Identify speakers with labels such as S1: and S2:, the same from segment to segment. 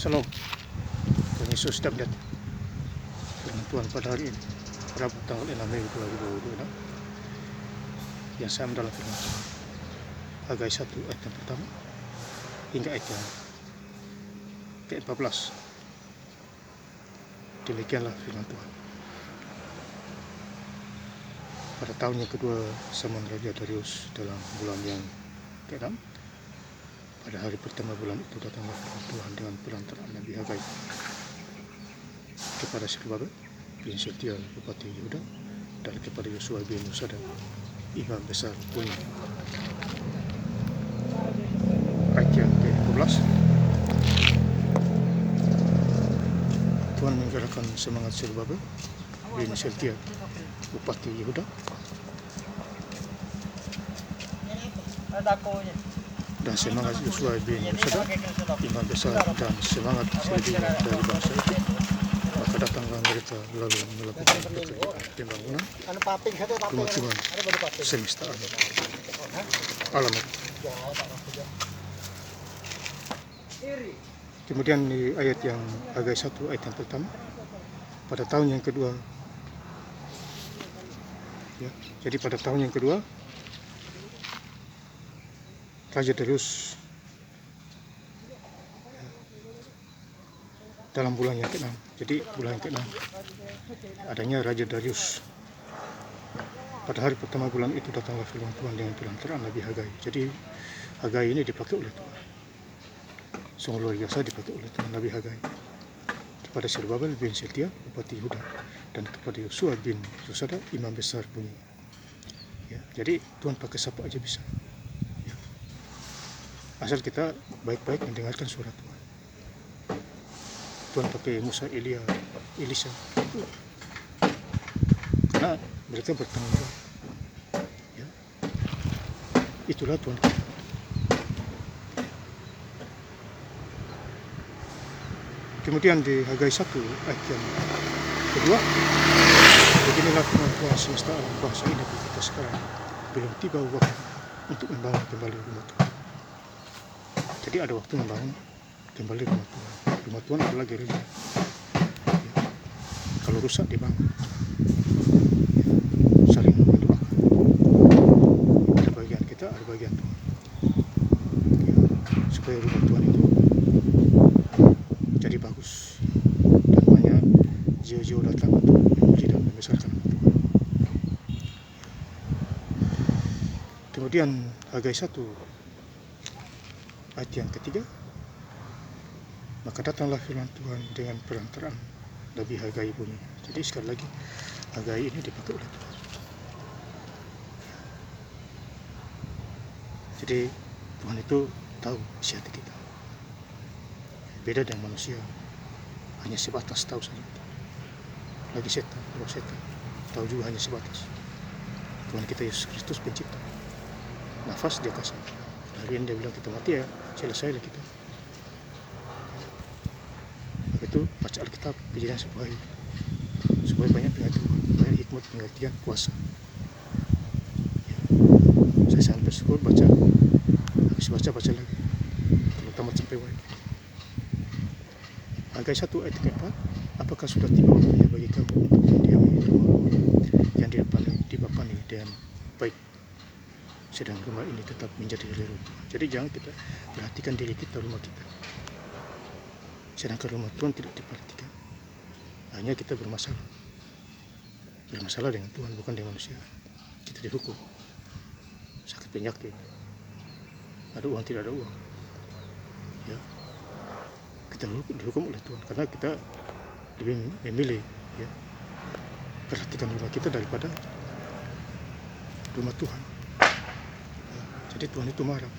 S1: Shalom. Tuhan Yesus sedap lihat firman Tuhan pada hari ini, Rabu tanggal 6 Mei 2022, yang sama dalam firman Tuhan Hagai 1 ayat yang pertama hingga ayat yang ke-14. Demikianlah firman Tuhan. Pada tahun yang kedua zaman Raja Darius dalam bulan yang ke-6, pada hari pertama bulan itu datanglah firman Tuhan dengan perantaraan Nabi Hagai kepada Zerubbabel bin Shealtiel bupati Yehuda dan kepada Yosua bin Yosadak imam besar Buni. Ayat yang ke-12, Tuhan menggerakkan semangat Zerubbabel bin Shealtiel bupati Yehuda dan semangat Yosua bin Yosadak imam besar dan semangat selebihnya dari bangsa itu. Maka datanglah mereka lalu melakukan pekerjaan pembangunan rumah Tuhan semesta alam. Kemudian di ayat yang Hagai 1 ayat yang pertama, pada tahun yang kedua, ya, jadi pada tahun yang kedua Raja Darius dalam bulan yang ke-6. Jadi bulan yang ke-6 adanya Raja Darius. Pada hari pertama bulan itu datanglah firman Tuhan dengan perantaraan Nabi Hagai. Jadi Hagai ini dipakai oleh Tuhan. Sungguh luar biasa dipakai oleh Tuhan Nabi Hagai kepada Zerubbabel bin Shealtiel bupati Yehuda dan kepada Yosua bin Yosadak imam besar Buni. Ya, jadi Tuhan pakai siapa aja bisa. Ya. Asal kita baik-baik mendengarkan suara Tuhan. Tuhan pakai Musa, Elia, Elisa, karena mereka bertanggung jawab. Ya. Itulah Tuhan kita. Kemudian di Hagai 1 ayat yang kedua, beginilah firman Tuhan semesta alam, bangsa ini kita sekarang belum tiba waktu untuk membangun kembali rumah Tuhan. Jadi ada waktu membangun kembali rumah Tuhan. Rumah Tuhan adalah gereja. Ya. Kalau rusak dibangun. Ya. Saling mendoakan. Ada bagian kita, ada bagian Tuhan. Ya. Supaya rumah Tuhan itu jadi bagus dan banyak jiwa-jiwa datang untuk memuji dan membesarkan nama Tuhan. Kemudian Hagai 1 ayat yang ketiga, maka datanglah firman Tuhan dengan perantaraan Nabi Hagai bunyi. Jadi sekali lagi Hagai ini dipakai oleh Tuhan. Jadi Tuhan itu tahu isi hati kita. Beda dengan manusia, hanya sebatas tahu saja. Lagi setan, kalau setan tahu juga hanya sebatas. Tuhan kita Yesus Kristus pencipta, nafas dia kasih. Hari ini dia bilang kita mati, ya selesailah kita. Itu baca Alkitab, kejadian supaya banyak pengetahuan, banyak hikmat, pengertian, kuasa. Ya. Saya sangat bersyukur baca, habis baca lagi, kalau tamat sampai wajib. Hagai 1 ayat ke-4, apakah sudah tiba waktunya bagi kamu untuk mendiami rumah-rumah yang dibapani dengan baik, sedang rumah ini tetap menjadi reruntuhan. Jadi jangan kita perhatikan diri kita, rumah kita, sedangkan rumah Tuhan tidak diperhatikan. Hanya kita bermasalah dengan Tuhan, bukan dengan manusia. Kita dihukum, sakit penyakit, ada uang tidak ada uang, ya. Kita dihukum oleh Tuhan karena kita lebih memilih, ya, perhatikan rumah kita daripada rumah Tuhan. Ya, jadi Tuhan itu marah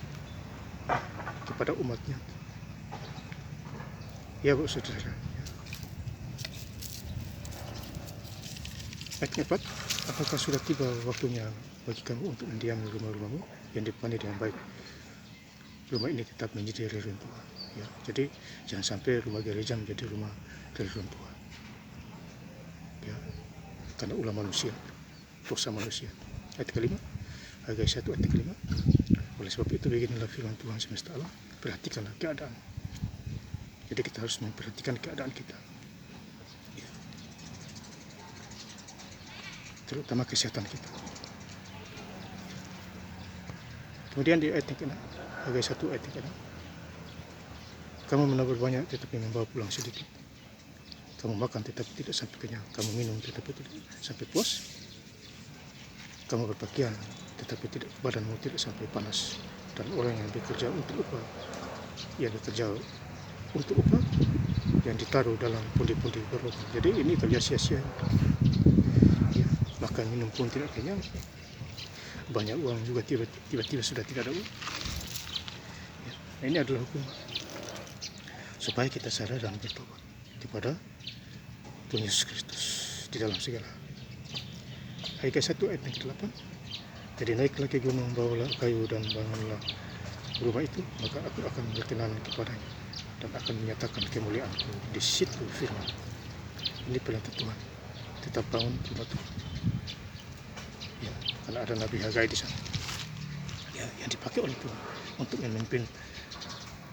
S1: kepada umatnya. Ya, Bu saudara. Ya. Ayat 4, apakah sudah tiba waktunya bagi kamu untuk mendiami rumah-rumahmu yang dipani dengan baik, rumah ini tetap menjadi reruntuhan. Ya, jadi jangan sampai rumah gereja menjadi rumah reruntuhan. Ya, karena ulah manusia, dosa manusia. Ayat kelima, Hagai 1 ayat kelima. Oleh sebab itu beginilah firman Tuhan semesta alam, perhatikanlah keadaan. Jadi kita harus memperhatikan keadaan kita, ya, terutama kesehatan kita. Kemudian di ayat yang ke-6, Hagai 1 ayat yang ke-6, kamu menabur banyak tetapi membawa pulang sedikit. Kamu makan tetapi tidak sampai kenyang. Kamu minum tetapi tidak sampai puas. Kamu berpakaian tetapi tidak, badanmu tidak sampai panas. Dan orang yang bekerja untuk upah, yang bekerja untuk upah, yang ditaruh dalam pundi-pundi berlubang. Jadi ini kerja sia-sia. Ya, makan minum pun tidak kenyang. Banyak uang juga tiba-tiba sudah tidak ada uang. Ya, nah ini adalah hukum, supaya kita sadar dan bertobat kepada Tuhan Yesus Kristus di dalam segala. Hagai 1 ayat yang ke-8, jadi naiklah ke gunung, bawalah kayu dan bangunlah rumah itu, maka aku akan berkenan kepadanya dan akan menyatakan kemuliaanku di situ firman. Ini perintah Tuhan, tetap bangun rumah Tuhan. Ya, karena ada Nabi Hagai di sana, ya, yang dipakai oleh Tuhan untuk memimpin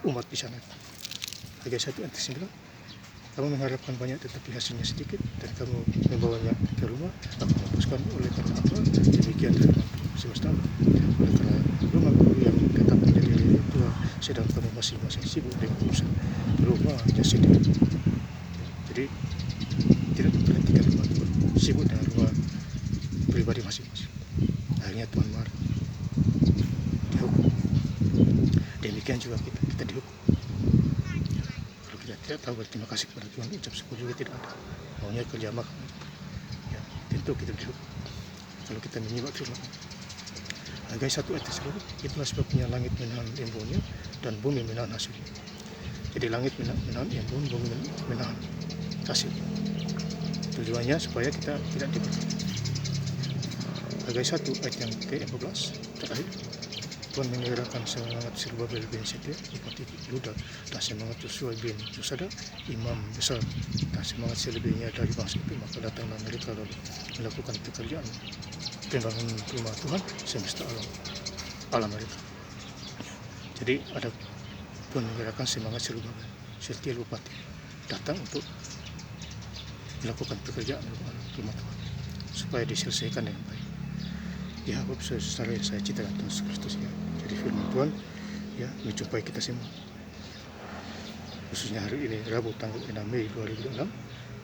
S1: umat di sana. Hagai 1 ayat 9, kamu mengharapkan banyak tetapi hasilnya sedikit, dan kamu membawanya ke rumah, aku memutuskan oleh karena apa? Demikian firman semesta alam. Oleh karena rumahku yang tetap menjadi milik Tuhan, sedang kamu masing-masing sibuk dengan urusan rumahnya sendiri. Jadi tidak memperhatikan rumah Tuhan, sibuk dengan rumah pribadi masing-masing. Akhirnya Tuhan marah, dihukum. Demikian juga kita dihukum. Kalau kita tidak tahu berterima kasih kepada Tuhan, ucap syukur juga tidak ada, maunya kerja makan, ya, tentu kita dihukum kalau kita menyimak firman. Hagai 1 ayat 10, itulah sebabnya langit menahan embunnya dan bumi menahan hasilnya. Jadi langit menahan embun, bumi menahan hasil. Tujuannya supaya kita tidak diberkati. Hagai 1 ayat yang ke-14 terakhir, Tuhan menggerakkan semangat Zerubabel bin Shealtiel, bupati Yehuda, dan semangat Yosua bin Yosadak, imam besar, dan semangat selebihnya dari bangsa itu, maka datanglah mereka lalu melakukan pekerjaan pembangunan rumah Tuhan semesta alam mereka. Jadi ada Tuhan menggerakkan semangat Zerubabel Shealtiel bupati datang untuk melakukan pekerjaan rumah Tuhan supaya diselesaikan dengan baik. Ya, saudara yang saya cintai Tuhan Yesus Kristus, ya. Jadi firman Tuhan, ya, menjumpai kita semua. Khususnya hari ini Rabu tanggal 6 Mei 2006.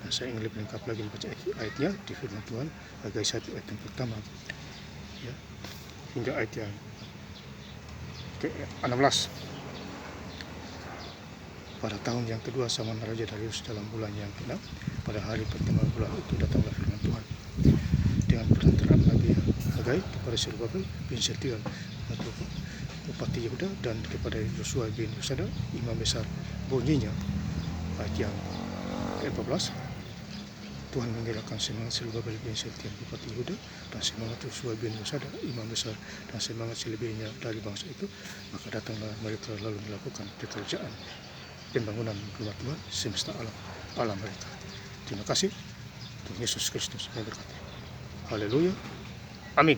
S1: Dan saya ingin lebih lengkap lagi membaca ayatnya di firman Tuhan, Hagai 1 ayat yang pertama, ya, hingga ayat yang ke-16. Pada tahun yang kedua zaman Raja Darius dalam bulan yang ke-6, pada hari pertama bulan itu datanglah firman Tuhan dengan perantaraan Nabi Hagai kepada Zerubabel bin Shealtiel bupati Yehuda dan kepada Yosua bin Yosadak imam besar. Bunyinya ayat yang ke-14, Tuhan menggerakkan semangat Zerubabel bin Shealtiel bupati Yehuda dan semangat Yosua bin Yosadak imam besar dan semangat selebihnya dari bangsa itu, maka datanglah mereka lalu melakukan pekerjaan pembangunan rumah Tuhan semesta alam mereka. Terima kasih. Tuhan Yesus Kristus memberkati. Haleluya. Amin.